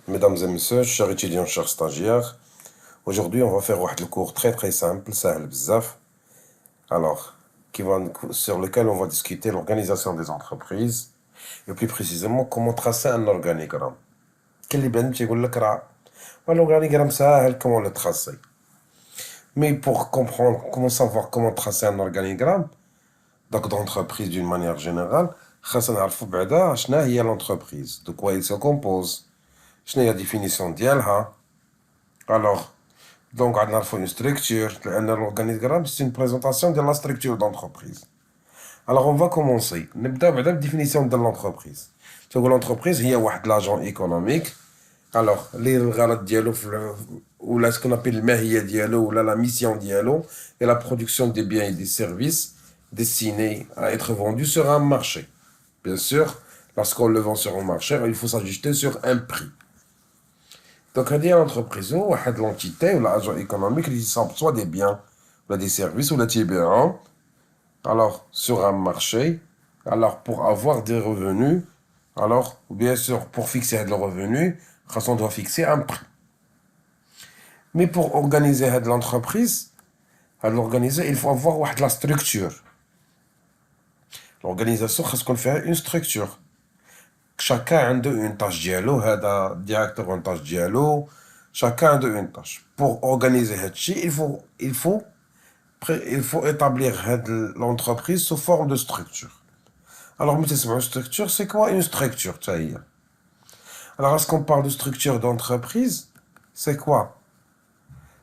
Mesdames et messieurs, chers étudiants, chers stagiaires, aujourd'hui on va faire un cours très simple, سهل بزاف, alors, sur lequel on va discuter l'organisation des entreprises, et plus précisément comment tracer un organigramme. كل اللي يقول لك راه l'organigramme سهل, comment le tracer. Mais pour comprendre, comment savoir comment tracer un organigramme, donc d'entreprise d'une manière générale, خاصنا نعرفوا بعدا شنو هي l'entreprise, de quoi il se compose, شنو هي la définition ديالها. Alors, donc, on a une structure. L'organigramme, c'est une présentation de la structure d'entreprise. Alors, on va commencer. On va la définition de l'entreprise. L'entreprise, il y a un agent économique. Alors, les ou ce qu'on appelle le ou la mission dialogue, et la production des biens et des services destinés à être vendus sur un marché. Bien sûr, lorsqu'on le vend sur un marché, il faut s'ajuster sur un prix. Donc, il y a l'entreprise ou l'entité ou l'agent économique qui soit des biens, ou des services ou des biens, alors sur un marché, alors pour avoir des revenus, alors bien sûr pour fixer le revenu, on doit fixer un prix. Mais pour organiser l'entreprise, il faut avoir la structure. L'organisation, c'est ce qu'on fait une structure. Chacun a une tâche dialogue, le directeur a une tâche dialogue, chacun a une tâche. Pour organiser il faut établir l'entreprise sous forme de structure. Alors, une structure, c'est quoi une structure? Alors, lorsqu'on parle de structure d'entreprise, c'est quoi?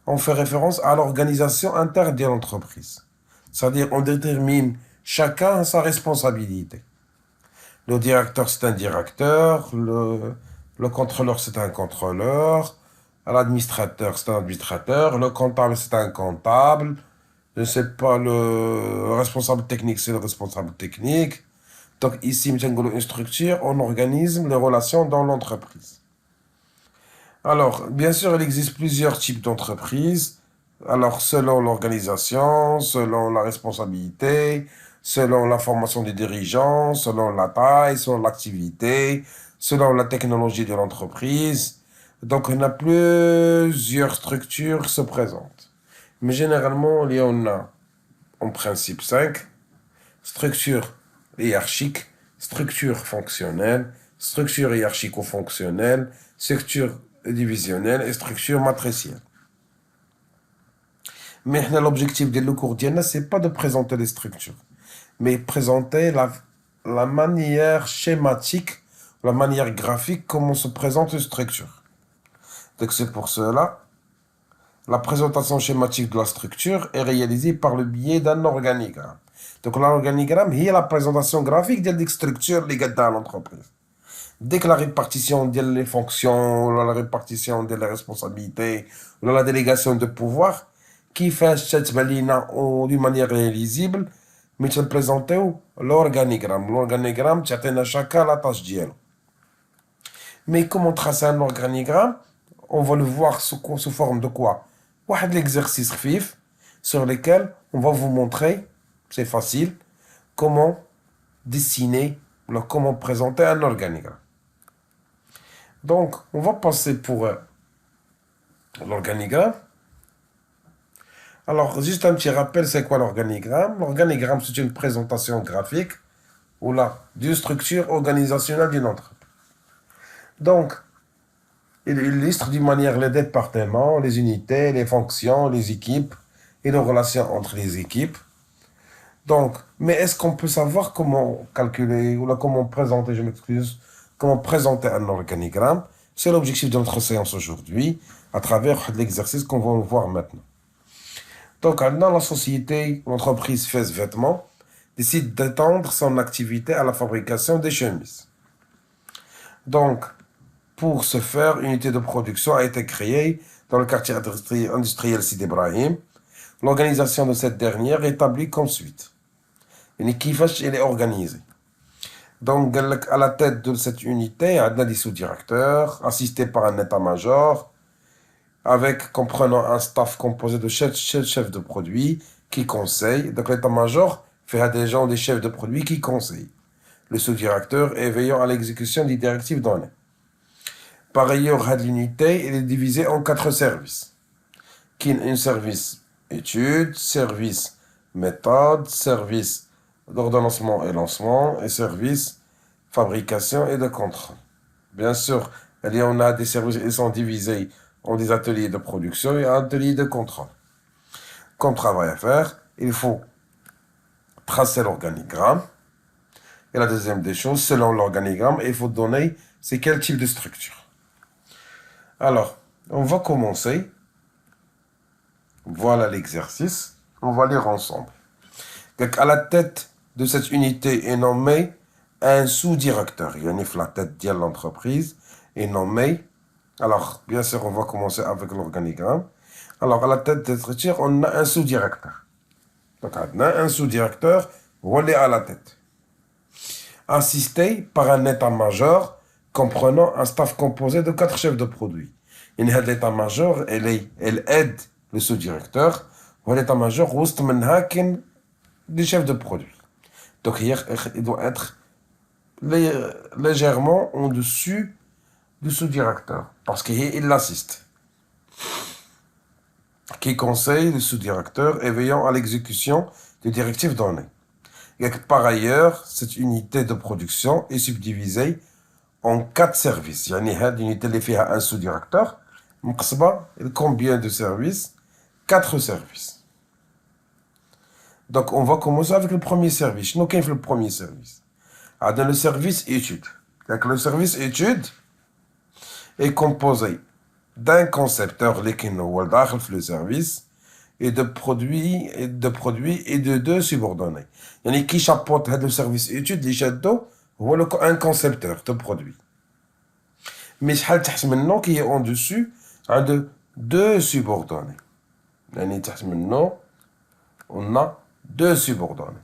On fait référence à l'organisation interne de l'entreprise. C'est-à-dire, on détermine chacun sa responsabilité. Le directeur, c'est un directeur, le contrôleur, c'est un contrôleur, l'administrateur, c'est un administrateur, le comptable, c'est un comptable, je ne sais pas, le responsable technique, c'est le responsable technique. Donc ici, une structure, on organise les relations dans l'entreprise. Alors, bien sûr, il existe plusieurs types d'entreprises. Alors, selon l'organisation, selon la responsabilité, selon la formation des dirigeants, selon la taille, selon l'activité, selon la technologie de l'entreprise. Donc, on a plusieurs structures qui se présentent. Mais généralement, il y en a en principe 5. Structure hiérarchique, structure fonctionnelle, structure hiérarchico-fonctionnelle, structure divisionnelle et structure matricielle. Mais l'objectif de le cours d'IANA, ce n'est pas de présenter les structures, mais présenter la manière schématique, la manière graphique, comment se présente une structure. Donc c'est pour cela, la présentation schématique de la structure est réalisée par le biais d'un organigramme. Donc l'organigramme, c'est la présentation graphique de la structure liée à l'entreprise. Dès que la répartition des fonctions, la répartition des responsabilités, la délégation de pouvoir, qui fait cette balina d'une manière lisible, mais tu présentes l'organigramme. L'organigramme, tu as chacun la tâche d'elle. Mais comment tracer un organigramme? On va le voir sous forme de quoi? Un exercice FIF sur lequel on va vous montrer, c'est facile, comment dessiner, comment présenter un organigramme. Donc, on va passer pour l'organigramme. Alors, juste un petit rappel, c'est quoi l'organigramme? L'organigramme, c'est une présentation graphique ou là, d'une structure organisationnelle d'une entreprise. Donc, il illustre d'une manière les départements, les unités, les fonctions, les équipes et les relations entre les équipes. Donc, mais est-ce qu'on peut savoir comment calculer ou là, comment présenter, je m'excuse, comment présenter un organigramme? C'est l'objectif de notre séance aujourd'hui, à travers l'exercice qu'on va voir maintenant. Donc, dans la société, l'entreprise Fès Vêtements décide d'étendre son activité à la fabrication des chemises. Donc, pour ce faire, une unité de production a été créée dans le quartier industriel Sidi Ibrahim. L'organisation de cette dernière est établie comme suite. Une équipe est organisée. Donc, à la tête de cette unité, il y a des sous-directeurs, assistés par un état-major, avec comprenant un staff composé de chefs de produits qui conseillent. Donc l'état-major fait des gens, des chefs de produits qui conseillent. Le sous-directeur est veillant à l'exécution des directives données. Par ailleurs, l'unité est divisée en 4 services. Qui est un service étude, service méthode, service d'ordonnancement et lancement et service fabrication et de contrôle. Bien sûr, on a des services qui sont divisés en des ateliers de production et ateliers de contrôle. Comme travail à faire, il faut tracer l'organigramme. Et la deuxième des choses, selon l'organigramme, il faut donner c'est quel type de structure. Alors, on va commencer. Voilà l'exercice. On va lire ensemble. Donc, à la tête de cette unité est nommé un sous-directeur. Il y a la tête de l'entreprise est nommé. Alors, bien sûr, on va commencer avec l'organigramme. Alors, à la tête de structure, on a un sous-directeur. Donc, on a un sous-directeur relais à la tête. Assisté par un état-major comprenant un staff composé de 4 chefs de produits. L'état-major, elle aide le sous-directeur. L'état-major, des chefs de produits. Donc, il doit être légèrement en dessus du sous-directeur, parce qu'il l'assiste. Qui conseille le sous-directeur et veillant à l'exécution des directives données. Et par ailleurs, cette unité de production est subdivisée en 4 services. L'unité est un sous-directeur. Combien de services? 4 services. Donc, on va commencer avec le premier service. Nous, qu'est-ce que le premier service? Le service étude. Le service étude est composé d'un concepteur, le service, et de produits et de 2 subordonnés. Qui chapeaute le service étude, un concepteur de produits. Mais maintenant qui est en dessus, de 2 subordonnés. On a 2 subordonnés.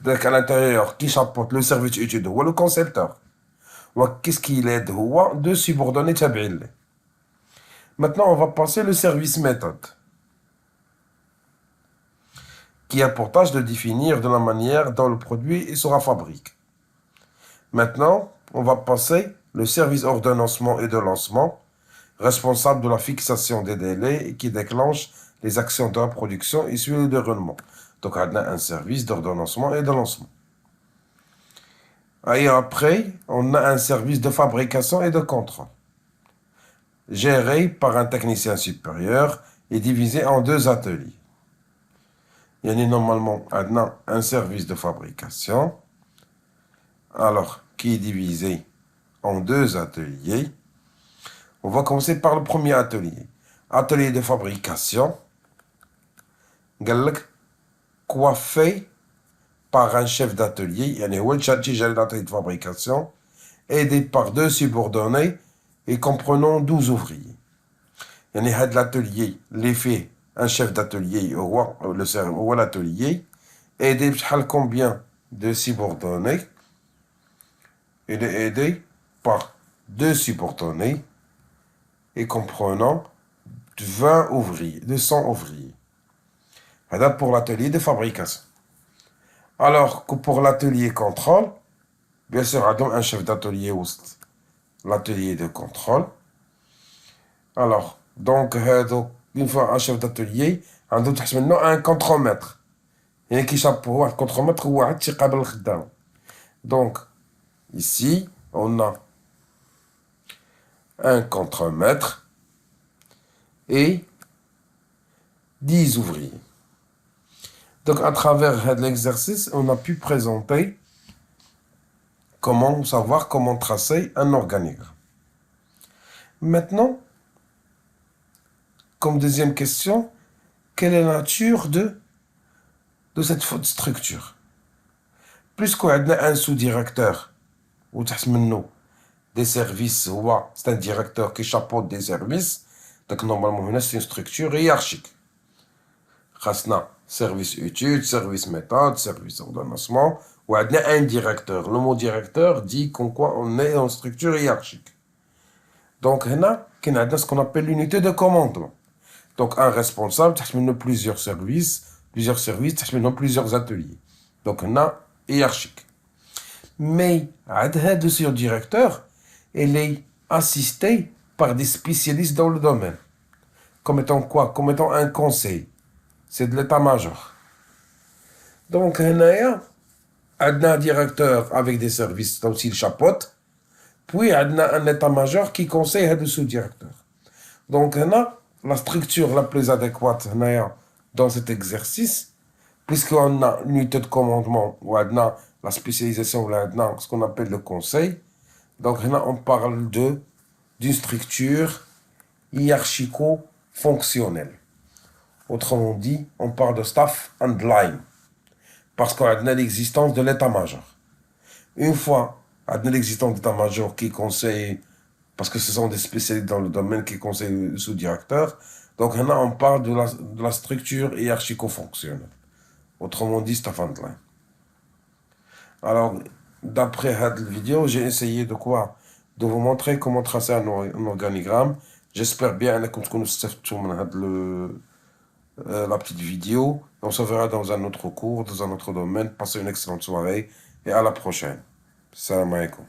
Donc à l'intérieur, qui chapeaute le service étude, le concepteur. Qu'est-ce qu'il aide? 2 subordonnés tabi'in. Maintenant, on va passer le service méthode, qui a pour tâche de définir de la manière dont le produit sera fabriqué. Maintenant, on va passer le service ordonnancement et de lancement, responsable de la fixation des délais et qui déclenche les actions de la production et suit le déroulement. Donc, on a un service d'ordonnancement et de lancement. Et après, on a un service de fabrication et de contrôle, géré par un technicien supérieur et divisé en 2 ateliers. Il y a normalement un service de fabrication, alors qui est divisé en 2 ateliers. On va commencer par le premier atelier. Atelier de fabrication, coiffé par un chef d'atelier, l'atelier de fabrication, aidé par 2 subordonnés et comprenant 12 ouvriers. L'atelier, l'effet, un chef d'atelier ou l'atelier, aidé par combien de subordonnés? Il est aidé par 2 subordonnés et comprenant 20 ouvriers, 200 ouvriers. Voilà pour l'atelier de fabrication. Alors que pour l'atelier contrôle, bien sûr, un chef d'atelier ou l'atelier de contrôle. Alors, donc, une fois un chef d'atelier, un contrôleur. Et qui chapeau, un contrôleur ou un تيقابل الخدام. Donc, ici, on a un contremaître et 10 ouvriers. Donc, à travers l'exercice, on a pu présenter comment tracer un organigramme. Maintenant, comme deuxième question, quelle est la nature de cette structure? Puisqu'on a un sous-directeur, ou des services, c'est un directeur qui chapeaute des services, donc normalement, c'est une structure hiérarchique. خاصنا service étude, service méthode, service ordonnancement, ou un directeur. Le mot directeur dit qu'en quoi on est en structure hiérarchique. Donc, on a ce qu'on appelle l'unité de commandement. Donc, un responsable, plusieurs services, plusieurs ateliers. Donc, on a hiérarchique. Mais, le directeur, il est assisté par des spécialistes dans le domaine. Comme étant quoi? Comme étant un conseil. C'est de l'état-major. Donc, on a un directeur avec des services, c'est aussi le chapeaute. Puis, on a un état-major qui conseille le sous-directeur. Donc, on a la structure la plus adéquate dans cet exercice, puisqu'on a une unité de commandement, ou on a la spécialisation, ou on a ce qu'on appelle le conseil. Donc, on parle d'une structure hiérarchico-fonctionnelle. Autrement dit, on parle de staff and line, parce qu'on a l'existence de l'état-major. Une fois, on a l'existence de l'état-major qui conseille, parce que ce sont des spécialistes dans le domaine qui conseillent le sous-directeur, donc on parle de la structure hiérarchico-fonctionnelle. Autrement dit, staff and line. Alors, d'après cette vidéo, j'ai essayé de vous montrer comment tracer un organigramme. J'espère bien que vous la petite vidéo. On se verra dans un autre cours, dans un autre domaine. Passez une excellente soirée et à la prochaine. Salam alaikum.